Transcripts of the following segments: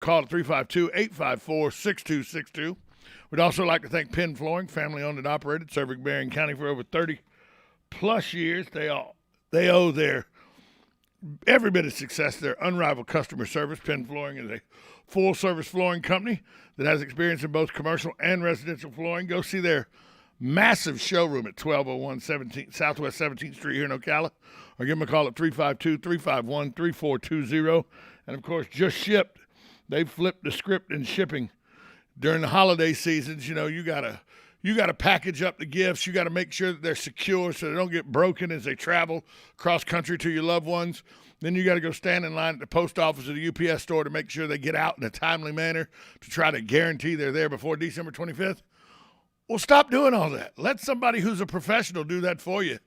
call at 352-854-6262. We'd also like to thank Penn Flooring, family owned and operated, serving Marion County for over 30-plus years. They owe their every bit of success, their unrivaled customer service. Penn Flooring is a full-service flooring company that has experience in both commercial and residential flooring. Go see their massive showroom at 1201 Southwest 17th Street here in Ocala, or give them a call at 352-351-3420. And, of course, just shipped. They've flipped the script in shipping. During the holiday seasons, you know, you gotta package up the gifts. You got to make sure that they're secure so they don't get broken as they travel cross-country to your loved ones. Then you got to go stand in line at the post office or the UPS store to make sure they get out in a timely manner to try to guarantee they're there before December 25th. Well, stop doing all that. Let somebody who's a professional do that for you.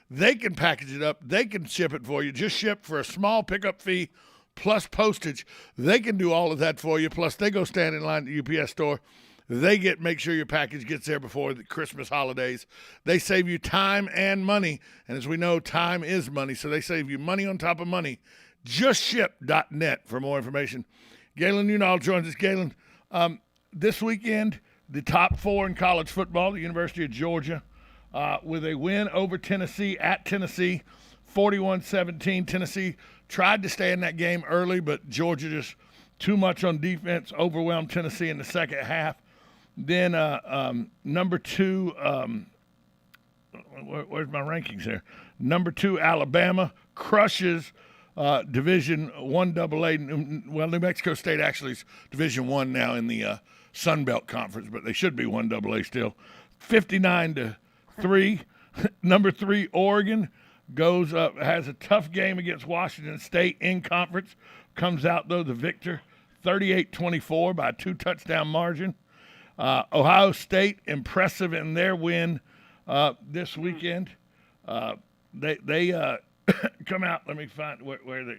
They can package it up. They can ship it for you. Just ship for a small pickup fee plus postage. They can do all of that for you. Plus, they go stand in line at the UPS store. They make sure your package gets there before the Christmas holidays. They save you time and money. And as we know, time is money. So they save you money on top of money. JustShip.net for more information. Galen Unal joins us. Galen, this weekend, the top four in college football, the University of Georgia, with a win over Tennessee at Tennessee, 41-17. Tennessee tried to stay in that game early, but Georgia just too much on defense, overwhelmed Tennessee in the second half. Then number two, where's my rankings here? Number two, Alabama crushes Division I AA. Well, New Mexico State actually is Division I now in the Sun Belt Conference, but they should be 1 AA still. 59-3. Number 3, Oregon goes up, has a tough game against Washington State in conference. Comes out, though, the victor, 38-24 by a 2-touchdown margin. Ohio State, impressive in their win this weekend. They come out. Let me find where they.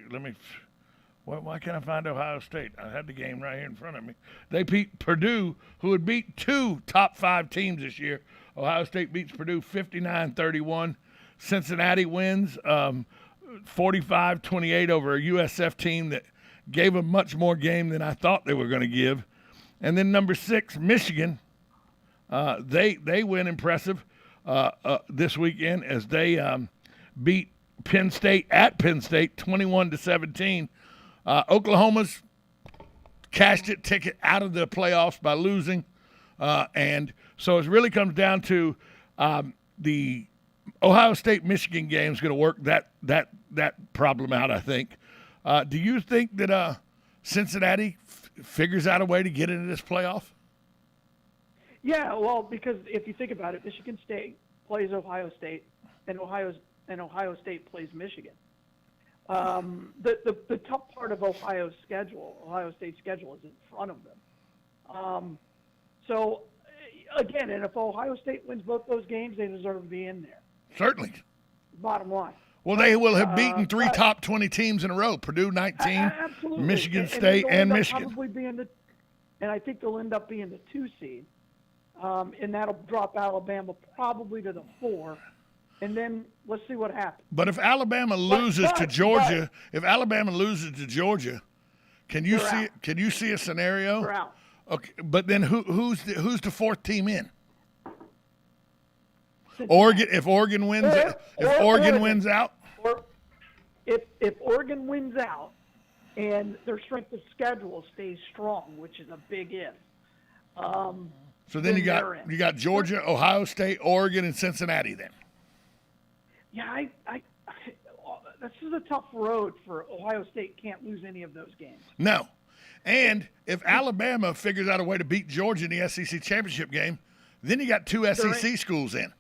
Why can't I find Ohio State? I had the game right here in front of me. They beat Purdue, who had beat 2 top 5 teams this year. Ohio State beats Purdue 59-31. Cincinnati wins 45-28 over a USF team that gave them much more game than I thought they were going to give. And then number 6, Michigan, they win impressive this weekend as they beat Penn State at Penn State 21-17. Oklahoma's cashed its ticket out of the playoffs by losing, and so it really comes down to the Ohio State-Michigan game is going to work that problem out, I think. Do you think that Cincinnati figures out a way to get into this playoff? Yeah, well, because if you think about it, Michigan State plays Ohio State, and Ohio State plays Michigan. The tough part of Ohio State's schedule is in front of them. So, again, and if Ohio State wins both those games, they deserve to be in there. Certainly. Bottom line. Well, they will have beaten 3 top 20 teams in a row: Purdue 19, Michigan State, and Michigan. And I think they'll end up being the 2 seed, and that'll drop Alabama probably to the 4. And then let's see what happens. But if Alabama loses to Georgia, can you see a scenario? They're out. Okay, but then who's the 4th team in? Oregon. If Oregon wins, Oregon wins out. Or if Oregon wins out, and their strength of schedule stays strong, which is a big if. So then you got Georgia, Ohio State, Oregon, and Cincinnati then. Yeah, this is a tough road for Ohio State. Can't lose any of those games. No. And if Alabama figures out a way to beat Georgia in the SEC championship game, then you got 2 SEC schools in.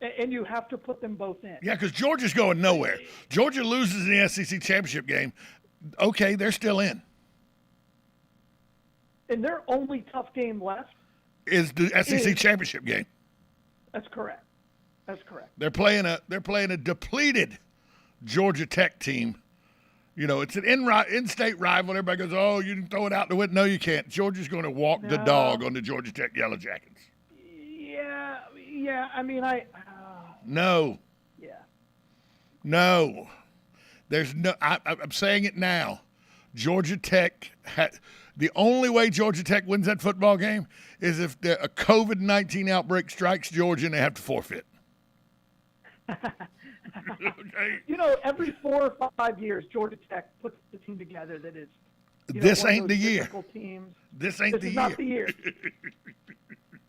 And you have to put them both in. Yeah, because Georgia's going nowhere. Georgia loses in the SEC championship game. Okay, they're still in. And their only tough game left is the SEC championship game. That's correct. They're playing a depleted Georgia Tech team. You know, it's an in-state rival. Everybody goes, "Oh, you can throw it out the window." No, you can't. Georgia's going to walk the dog on the Georgia Tech Yellow Jackets. Yeah. I mean, No. Yeah. No. There's no. I'm saying it now. Georgia Tech the only way Georgia Tech wins that football game is if a COVID-19 outbreak strikes Georgia and they have to forfeit. Okay. You know, every 4 or 5 years, Georgia Tech puts the team together that is. This ain't the year. Teams. This ain't the year. This is not the year.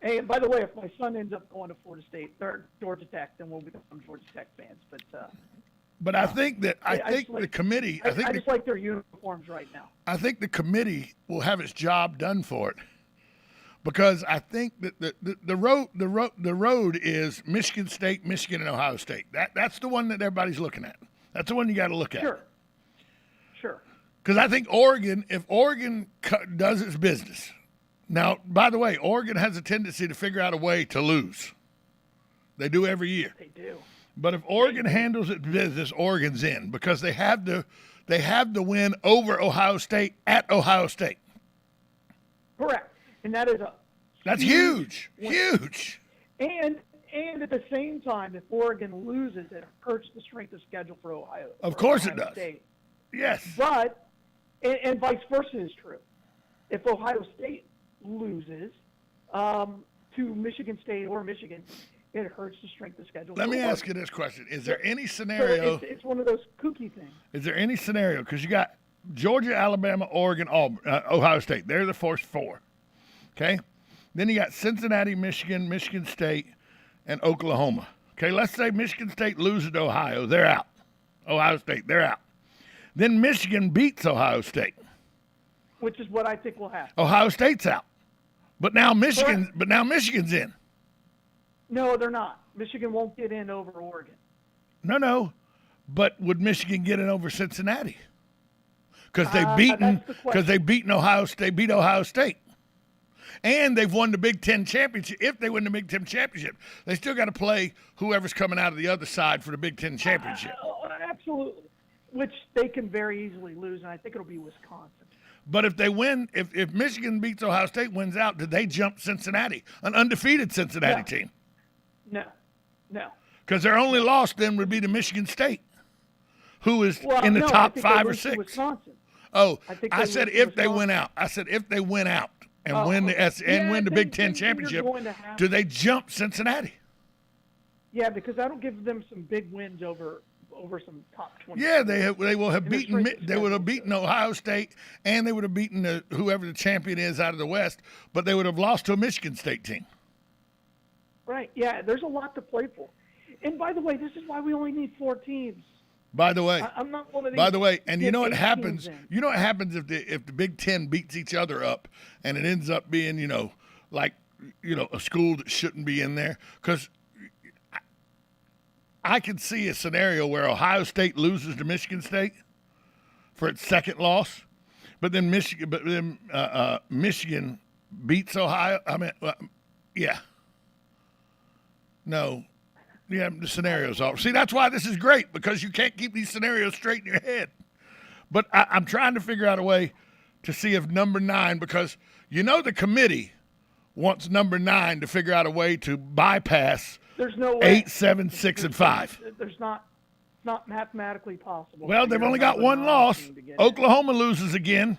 Hey, and by the way, if my son ends up going to Florida State or Georgia Tech, then we'll become Georgia Tech fans. But I think that the committee. I just like their uniforms right now. I think the committee will have its job done for it, because I think that the road is Michigan State, Michigan, and Ohio State. That's the one that everybody's looking at. That's the one you got to look at. Sure. Because I think if Oregon does its business. Now, by the way, Oregon has a tendency to figure out a way to lose. They do every year. They do. But if Oregon handles its business, Oregon's in, because they have the win over Ohio State at Ohio State. Correct. And that's huge. And at the same time, if Oregon loses, it hurts the strength of schedule for Ohio. Of course Ohio it does. State. Yes. But and vice versa is true. If Ohio State loses to Michigan State or Michigan, it hurts the strength of schedule. Let me ask you this question: is there any scenario? So it's one of those kooky things. Is there any scenario, because you got Georgia, Alabama, Oregon, Ohio State? They're the first four. Okay. Then you got Cincinnati, Michigan, Michigan State, and Oklahoma. Okay. Let's say Michigan State loses to Ohio, they're out. Ohio State, they're out. Then Michigan beats Ohio State, which is what I think will happen. Ohio State's out, but now Michigan's in. No, they're not. Michigan won't get in over Oregon. No. But would Michigan get in over Cincinnati? Because they beat Ohio State. And they've won the Big Ten championship. If they win the Big Ten championship, they still got to play whoever's coming out of the other side for the Big Ten championship. Absolutely. Which they can very easily lose, and I think it'll be Wisconsin. But if they win, if Michigan beats Ohio State, wins out, did they jump Cincinnati, an undefeated Cincinnati team? No. Because their only loss then would be to Michigan State, who is in the top 5 or 6. Wisconsin. Oh, I said if they win out. I said if they win out and win the Big Ten championship, do they jump Cincinnati? Yeah, because that'll give them some big wins over some top 20. Yeah, they will have beaten. They would have beaten Ohio State, and they would have beaten whoever the champion is out of the West. But they would have lost to a Michigan State team. Right. Yeah. There's a lot to play for. And by the way, this is why we only need 4 teams. By the way, I'm not one of these. By the way, and you know what happens? You know what happens if the Big Ten beats each other up, and it ends up being a school that shouldn't be in there? Because I can see a scenario where Ohio State loses to Michigan State for its second loss, but then Michigan beats Ohio. The scenarios are. See, that's why this is great, because you can't keep these scenarios straight in your head. But I'm trying to figure out a way to see if number 9, because the committee wants number 9 to figure out a way to bypass. There's no way. 8, 7, 6, and 5. There's not. It's not mathematically possible. Well, they've only got one loss. Oklahoma loses again.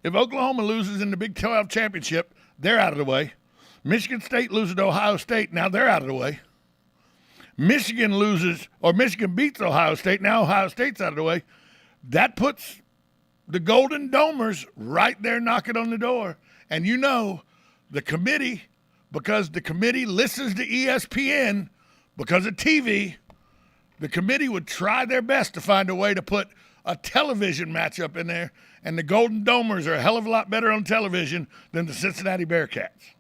If Oklahoma loses in the Big 12 championship, they're out of the way. Michigan State loses to Ohio State. Now they're out of the way. Michigan beats Ohio State. Now Ohio State's out of the way. That puts the Golden Domers right there knocking on the door. And the committee, because the committee listens to ESPN because of TV, the committee would try their best to find a way to put a television matchup in there, and the Golden Domers are a hell of a lot better on television than the Cincinnati Bearcats.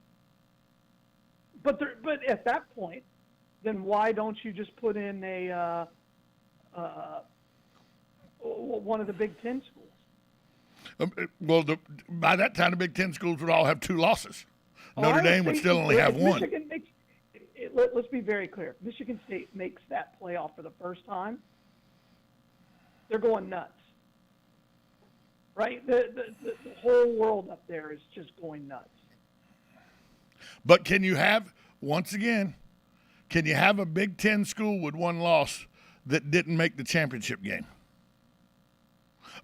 But at that point, then why don't you just put in one of the Big Ten schools? By that time, the Big Ten schools would all have 2 losses. Notre Dame would still only have 1. Let's be very clear. If Michigan State makes that playoff for the first time, they're going nuts. Right? The whole world up there is just going nuts. But can you have a Big Ten school with 1 loss that didn't make the championship game?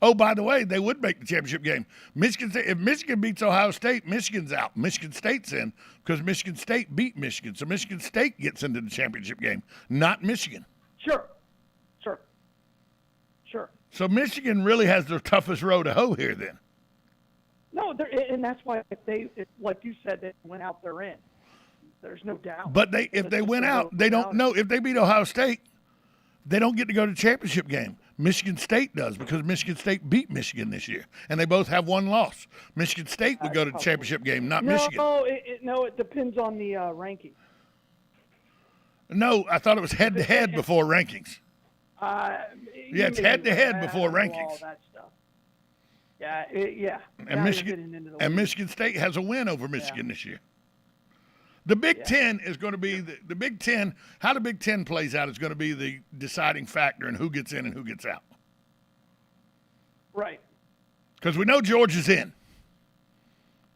Oh, by the way, they would make the championship game. Michigan State, if Michigan beats Ohio State, Michigan's out. Michigan State's in because Michigan State beat Michigan. So Michigan State gets into the championship game, not Michigan. Sure. So Michigan really has the toughest row to hoe here then. No, and that's why if like you said, they went out, they're in. There's no doubt. But if they went out, they don't know. If they beat Ohio State, they don't get to go to the championship game. Michigan State does because Michigan State beat Michigan this year, and they both have one loss. Michigan State would go to the championship game, not Michigan. No, it depends on the ranking. No, I thought it was head-to-head before rankings. It's head-to-head before rankings. All that stuff. Yeah. And Michigan State has a win over Michigan this year. The Big Ten is going to be the Big Ten. How the Big Ten plays out is going to be the deciding factor in who gets in and who gets out. Right. Because we know Georgia's in.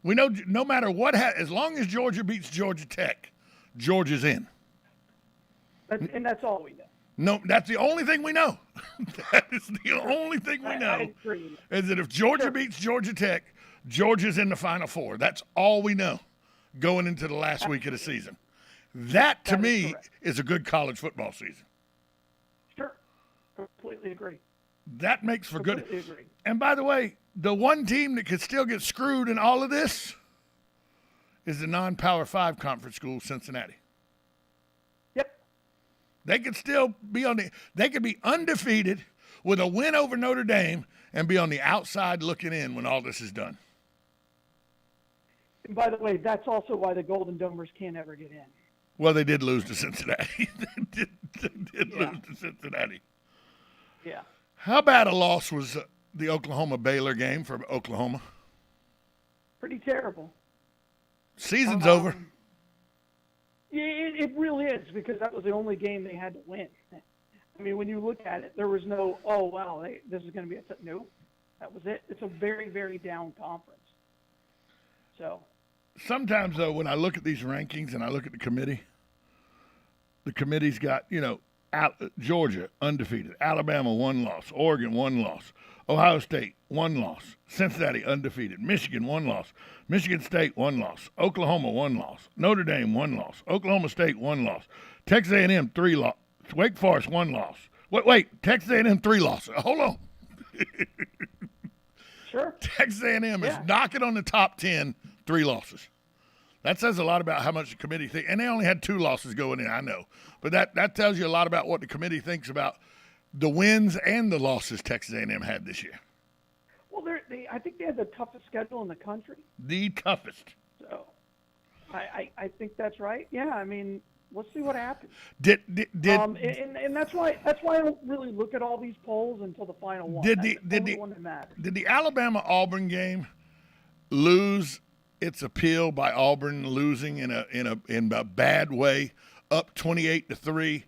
We know no matter what, as long as Georgia beats Georgia Tech, Georgia's in. And that's all we know. No, that's the only thing we know. That is the only thing we know. I agree. Is that if Georgia beats Georgia Tech, Georgia's in the Final Four. That's all we know going into the last week of the season. That to me is a good college football season. Sure. Completely agree. That makes for good. Completely agree. And by the way, the one team that could still get screwed in all of this is the non-Power 5 conference school, Cincinnati. They could still be they could be undefeated with a win over Notre Dame and be on the outside looking in when all this is done. And by the way, that's also why the Golden Domers can't ever get in. Well, they did lose to Cincinnati. they did lose to Cincinnati. Yeah. How bad a loss was the Oklahoma-Baylor game for Oklahoma? Pretty terrible. Season's over. Yeah, it really is because that was the only game they had to win. I mean, when you look at it, there was no, this is going to be no, that was it. It's a very, very down conference. So sometimes, though, when I look at these rankings and I look at the committee's got, Georgia, undefeated. Alabama, 1 loss. Oregon, 1 loss. Ohio State, 1 loss. Cincinnati, undefeated. Michigan, 1 loss. Michigan State, 1 loss. Oklahoma, 1 loss. Notre Dame, 1 loss. Oklahoma State, 1 loss. Texas A&M, 3 loss. Wake Forest, 1 loss. Wait. Texas A&M, 3 losses. Hold on. Sure. Texas A&M is knocking on the top 10, 3 losses. That says a lot about how much the committee thinks. And they only had 2 losses going in, I know. But that tells you a lot about what the committee thinks about the wins and the losses Texas A&M had this year. Well, I think they had the toughest schedule in the country. The toughest. So, I think that's right. Yeah, I mean, let's see what happens. And that's why I don't really look at all these polls until the final one. That's the only one that matters. Did the Alabama-Auburn game lose its appeal by Auburn losing in a bad way, up 28-3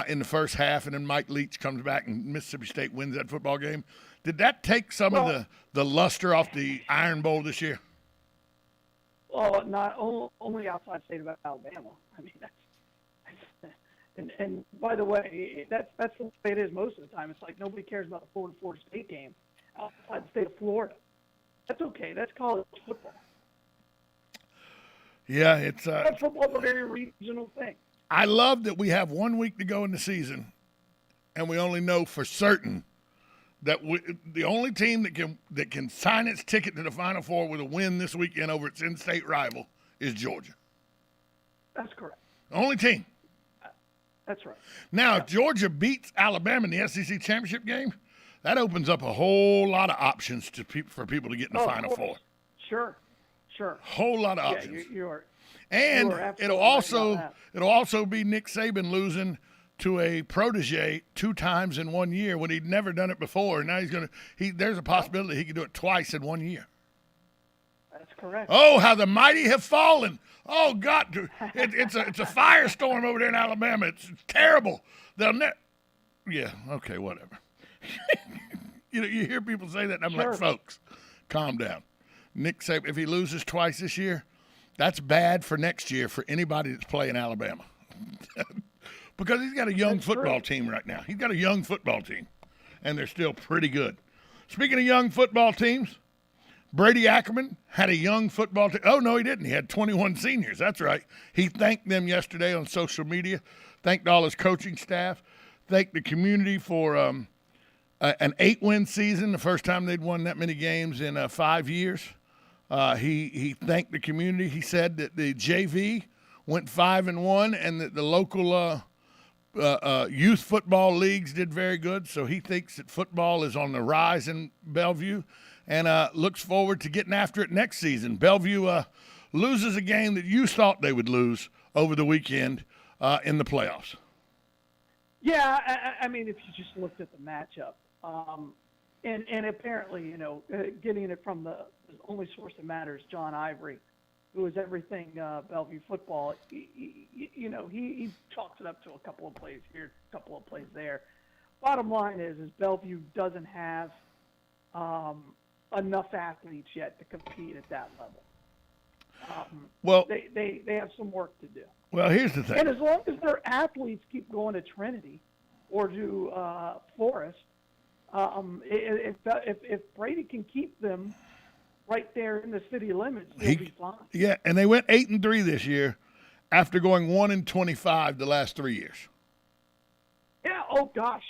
in the first half, and then Mike Leach comes back and Mississippi State wins that football game? Did that take some of the luster off the Iron Bowl this year? Well, not only outside state of Alabama. I mean, and by the way, that's the way it is most of the time. It's like nobody cares about the Florida State game outside the state of Florida. That's okay. That's college football. Yeah, it's college football's a very regional thing. I love that we have 1 week to go in the season, and we only know for certain that the only team that can sign its ticket to the Final Four with a win this weekend over its in-state rival is Georgia. That's correct. The only team. That's right. Now, if Georgia beats Alabama in the SEC championship game, that opens up a whole lot of options for people to get in the Final Four. Sure. Whole lot of options. You are. And it'll also be Nick Saban losing to a protege 2 times in 1 year when he'd never done it before. Now there's a possibility he could do it twice in 1 year. That's correct. Oh, how the mighty have fallen. Oh, God. It's a firestorm over there in Alabama. It's terrible. Yeah, okay, whatever. You hear people say that, and I'm like, folks, calm down. Nick Saban, if he loses twice this year, that's bad for next year for anybody that's playing Alabama. Because he's got a young football team right now. He's got a young football team, and they're still pretty good. Speaking of young football teams, Brady Ackerman had a young football team. Oh, no, he didn't. He had 21 seniors. That's right. He thanked them yesterday on social media, thanked all his coaching staff, thanked the community for an 8-win season, the first time they'd won that many games in 5 years. He thanked the community. He said that the JV went 5-1 and that the local youth football leagues did very good. So he thinks that football is on the rise in Bellevue and looks forward to getting after it next season. Bellevue loses a game that you thought they would lose over the weekend in the playoffs. Yeah, I mean, if you just looked at the matchup, and apparently, getting it from the only source that matters, John Ivory, who is everything Bellevue football. He chalks it up to a couple of plays here, a couple of plays there. Bottom line is Bellevue doesn't have enough athletes yet to compete at that level. They have some work to do. Well, here's the thing. And as long as their athletes keep going to Trinity or to Forest, if Brady can keep them right there in the city limits, they'll be fine. Yeah, and they went 8-3 this year after going 1-25 the last 3 years. Yeah. Oh gosh,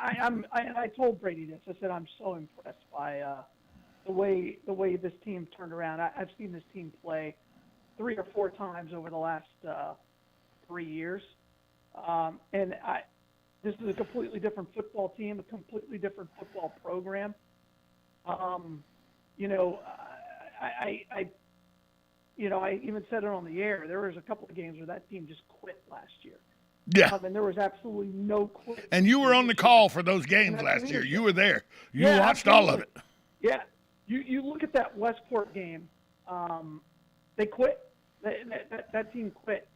I told Brady this. I said I'm so impressed by the way this team turned around. I've seen this team play 3 or 4 times over the last 3 years, and this is a completely different football team, a completely different football program. I even said it on the air. There was a couple of games where that team just quit last year. Yeah. And there was absolutely no quit. And you were on the call for those games last year. You were there. You watched all of it. Yeah. You look at that Westport game. They quit. That team quit.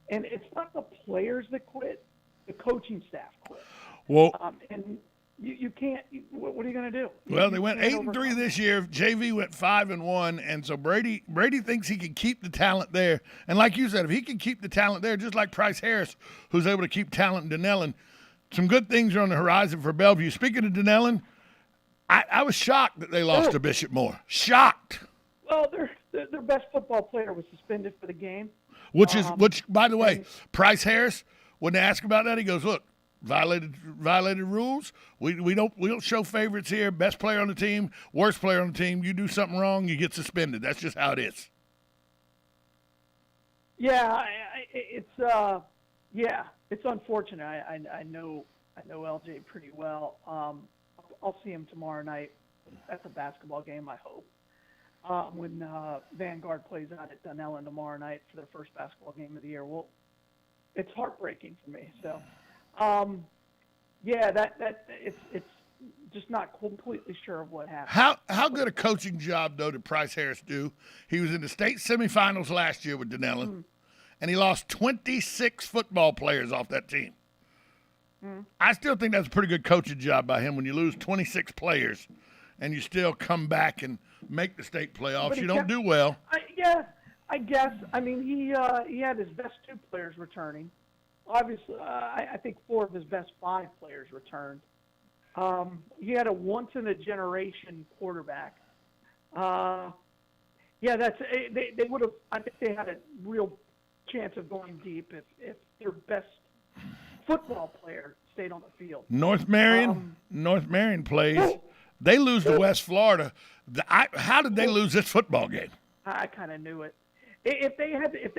And it's not the players that quit. The coaching staff quit. Well, and you can't. What are you going to do? Well, they went 8-3 this year. JV went 5-1, and so Brady thinks he can keep the talent there. And like you said, if he can keep the talent there, just like Price Harris, who's able to keep talent in Dunellen, some good things are on the horizon for Bellevue. Speaking of Dunellen, I was shocked that they lost to Bishop Moore. Shocked. Well, their best football player was suspended for the game. Which by the way, Price Harris, when they ask about that, he goes, "Look, violated rules. We don't show favorites here. Best player on the team, worst player on the team. You do something wrong, you get suspended. That's just how it is." Yeah, it's unfortunate. I know LJ pretty well. I'll see him tomorrow night. That's a basketball game, I hope. When Vanguard plays out at Dunellen tomorrow night for their first basketball game of the year. Well, it's heartbreaking for me. So, it's just not completely sure of what happened. How good a coaching job though did Price Harris do? He was in the state semifinals last year with Dunellen, and he lost 26 football players off that team. I still think that's a pretty good coaching job by him when you lose 26 players and you still come back and make the state playoffs. You don't do well. I guess. I mean, he had his best 2 players returning. Obviously, I think 4 of his best 5 players returned. He had a once-in-a-generation quarterback. They would have. I think they had a real chance of going deep if their best football player stayed on the field. North Marion plays. They lose to West Florida. How did they lose this football game? I kind of knew it. If they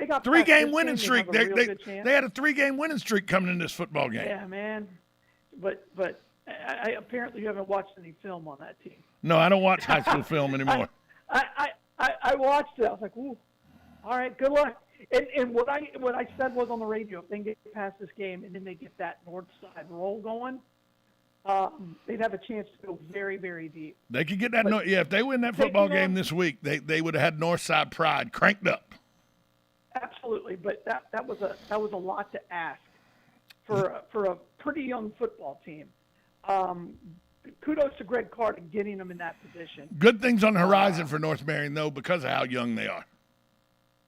got 3-game winning streak, they had a 3-game winning streak coming in this football game. Yeah, man. But I apparently you haven't watched any film on that team. No, I don't watch high school film anymore. I watched it. I was like, ooh, all right, good luck. And what I said was on the radio, if they can get past this game and then they get that north side roll going, they'd have a chance to go very, very deep. They could get that. If they win that football game this week, they would have had Northside pride cranked up. Absolutely, but that was a lot to ask for a pretty young football team. Kudos to Greg Carter getting them in that position. Good things on the horizon for North Marion, though, because of how young they are.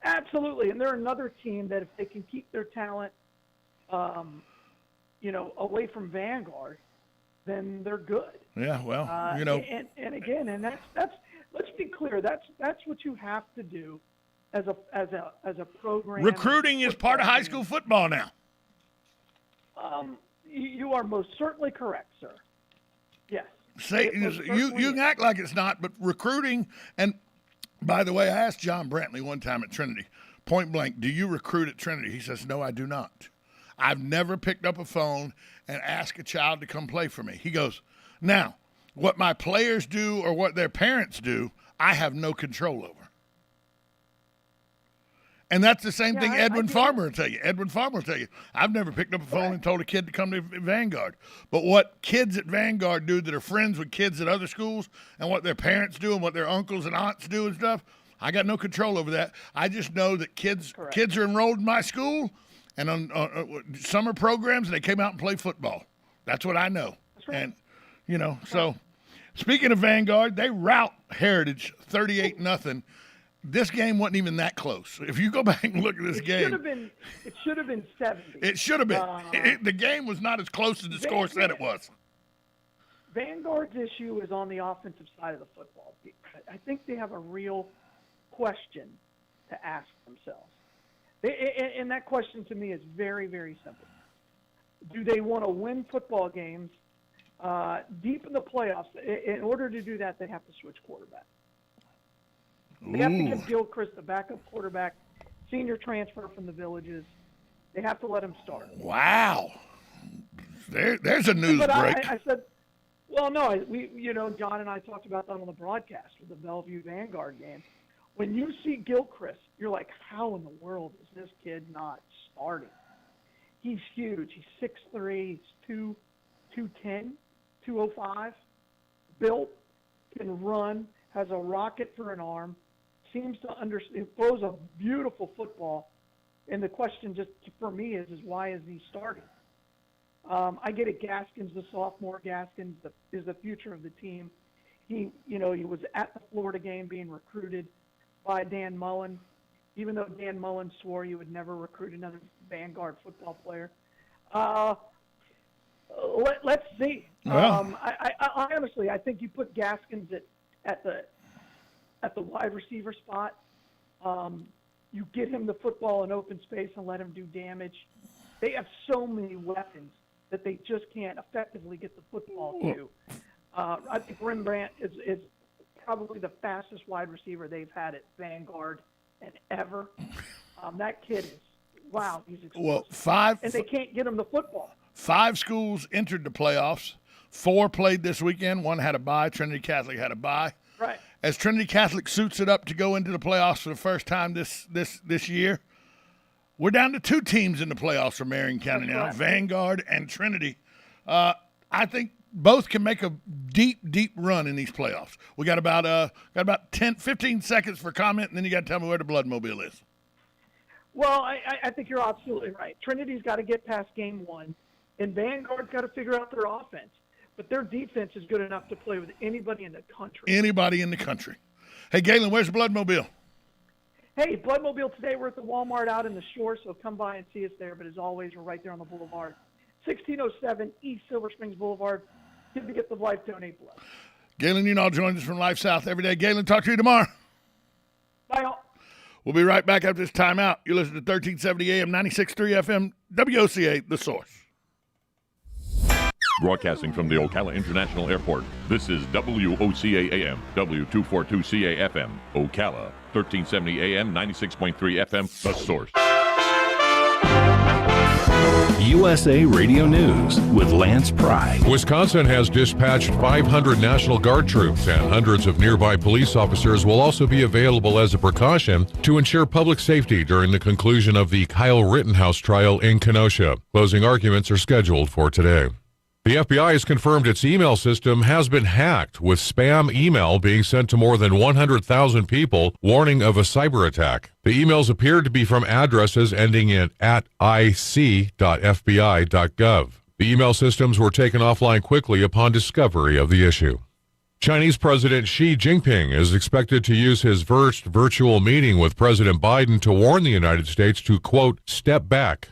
Absolutely, and they're another team that if they can keep their talent, away from Vanguard, then they're good. Yeah, well, and again, and that's let's be clear. That's what you have to do as a program. Recruiting is part of high school football now. You are most certainly correct, sir. Yes. You can act like it's not, but recruiting, and by the way, I asked John Brantley one time at Trinity, point blank, do you recruit at Trinity? He says, no, I do not. I've never picked up a phone and asked a child to come play for me. He goes, now, what my players do or what their parents do, I have no control over. And that's the same thing Edwin Farmer will tell you. Edwin Farmer will tell you, I've never picked up a phone and told a kid to come to Vanguard. But what kids at Vanguard do that are friends with kids at other schools and what their parents do and what their uncles and aunts do and stuff, I got no control over that. I just know that kids are enrolled in my school and on summer programs, and they came out and played football. That's what I know. That's right. And, so speaking of Vanguard, they rout Heritage 38-0. This game wasn't even that close. If you go back and look at this game. It should have been 70. It should have been. The game was not as close as the score said it was. Vanguard's issue is on the offensive side of the football. I think they have a real question to ask themselves. And that question to me is very, very simple. Do they want to win football games deep in the playoffs? In order to do that, they have to switch quarterback. They have to give Gilchrist the backup quarterback, senior transfer from the Villages. They have to let him start. Wow. There's a news break. I said, well, no, John and I talked about that on the broadcast with the Bellevue Vanguard game. When you see Gilchrist, you're like, how in the world is this kid not starting? He's huge. He's 6'3", he's 210, 205, built, can run, has a rocket for an arm, seems to understand, throws a beautiful football. And the question just for me is why is he starting? I get it. Gaskins, the sophomore, Gaskins is the future of the team. He was at the Florida game being recruited by Dan Mullen, even though Dan Mullen swore you would never recruit another Vanguard football player. Let's see. Well. I honestly, I think you put Gaskins at the wide receiver spot. You get him the football in open space and let him do damage. They have so many weapons that they just can't effectively get the football to. I think Rembrandt is probably the fastest wide receiver they've had at Vanguard and ever. That kid is, wow, he's explosive. Well, and they can't get him the football. 5 schools entered the playoffs. 4 played this weekend. 1 had a bye. Trinity Catholic had a bye. Right. As Trinity Catholic suits it up to go into the playoffs for the first time this year, we're down to 2 teams in the playoffs for Marion County now, Vanguard and Trinity. I think both can make a deep run in these playoffs. We got about 15 seconds for comment, and then you got to tell me where the Bloodmobile is. Well, I think you're absolutely right. Trinity's got to get past game 1, and Vanguard's got to figure out their offense. But their defense is good enough to play with anybody in the country. Anybody in the country. Hey, Galen, where's the Bloodmobile? Hey, Bloodmobile today, we're at the Walmart out in the shore, so come by and see us there. But as always, we're right there on the boulevard. 1607 East Silver Springs Boulevard. Good to get the Life Donate Blood. Galen Unall joins us from Life South every day. Galen, talk to you tomorrow. Bye, all. We'll be right back after this timeout. You listen to 1370 AM, 96.3 FM, WOCA, The Source. Broadcasting from the Ocala International Airport, this is WOCA AM, W242CA FM, Ocala, 1370 AM, 96.3 FM, The Source. USA Radio News with Lance Pry. Wisconsin has dispatched 500 National Guard troops, and hundreds of nearby police officers will also be available as a precaution to ensure public safety during the conclusion of the Kyle Rittenhouse trial in Kenosha. Closing arguments are scheduled for today. The FBI has confirmed its email system has been hacked, with spam email being sent to more than 100,000 people warning of a cyber attack. The emails appeared to be from addresses ending in @ic.fbi.gov. The email systems were taken offline quickly upon discovery of the issue. Chinese President Xi Jinping is expected to use his first virtual meeting with President Biden to warn the United States to, quote, step back